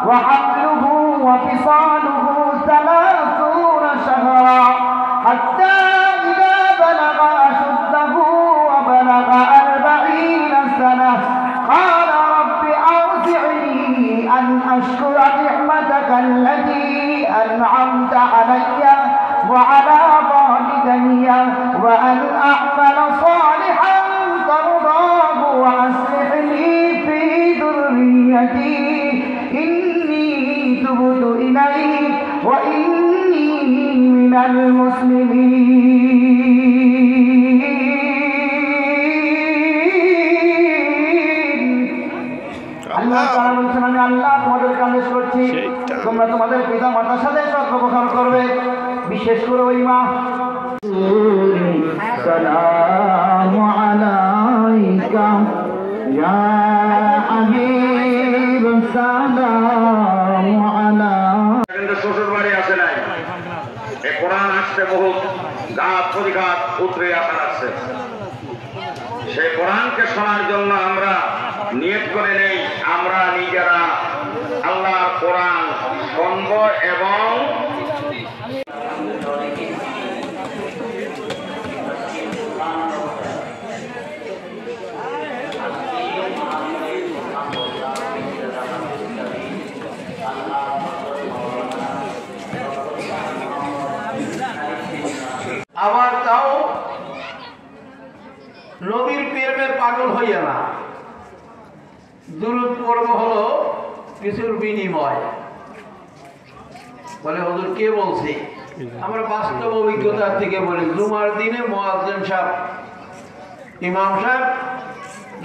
وحمله وفصاله 30 شهرا حتى إذا بلغ أشده وبلغ 40 سنة قال رب أوزعني أن أشكر نعمتك التي أنعمت علي وعلى والدي وأن أعمل صالحا ترضاه وأصلح لي في ذريتي إني تبت إليك وإني من المسلمين আল্লাহ তাআলা বলেছেন আমি আল্লাহ তোমাদেরকে আদেশ করছি তোমরা তোমাদের পিতা মাতার সাথে সদ্ব্যবহার করবে বিশেষ করে ওই মা সালামু আলাইকা ইয়া হাবিব সালামু আলাইকা কিন্তু শ্বশুর বাড়ি আসে নাই এই কোরআন আসছে বহুত গাছ পরিঘাত উতরে আসা আসছে সেই কোরআনকে শোনার জন্য আমরা নিয়ত করে নেই আমরা নিজেরা আল্লাহর কোরআন শুনব এবং আবার তাও নবীর প্রেমে পাগল হইয়া না দুরূদ পড়ব হলো কিছুর বিনিময় বলে হুজুর কে বলছে আমরা বাস্তব অভিজ্ঞতা থেকে বলি জুমার দিনে মুয়াজ্জিন সাহেব ইমাম সাহেব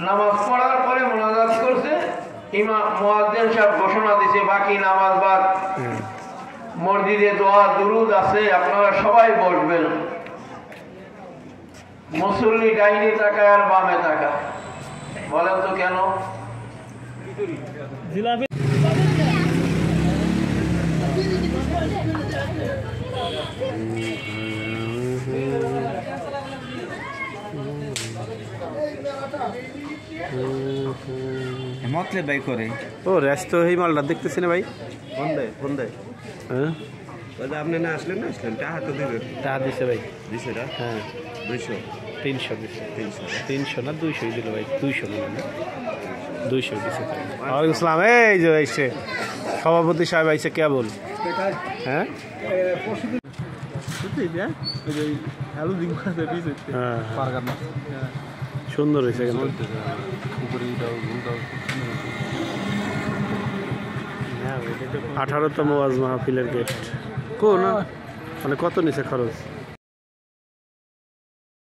নামাজ পড়ার পরে মুনাজাত করছে ইমাম মুয়াজ্জিন সাহেব ঘোষণা দিয়েছে বাকি নামাজ বাদ মসজিদে দোয়া দুরুদ আছে আপনারা সবাই বসবেন মুসল্লি ডাইনে তাকায় আর বামে তাকায় বলেন তো কেন মতলে ভাই করে ও রেস্ট এই মালটা দেখতেছি না ভাই ফোন দেয় হ্যাঁ আপনি না আসলেন টাকা তো দেবেন টাকা দিছে ভাই দিছে না হ্যাঁ 200 300 দিছে 300 না 200 দিল ভাই 200 না 200 দিছে ওয়ালাইকুম আসসালাম এই যে আইছে সভাপতি সাহেব আইছে কে বল হ্যাঁ সুন্দর হয়েছে কিন্তু 18তম ওয়াজ মাহফিলের গেট কোন মানে কত নিছে খরচ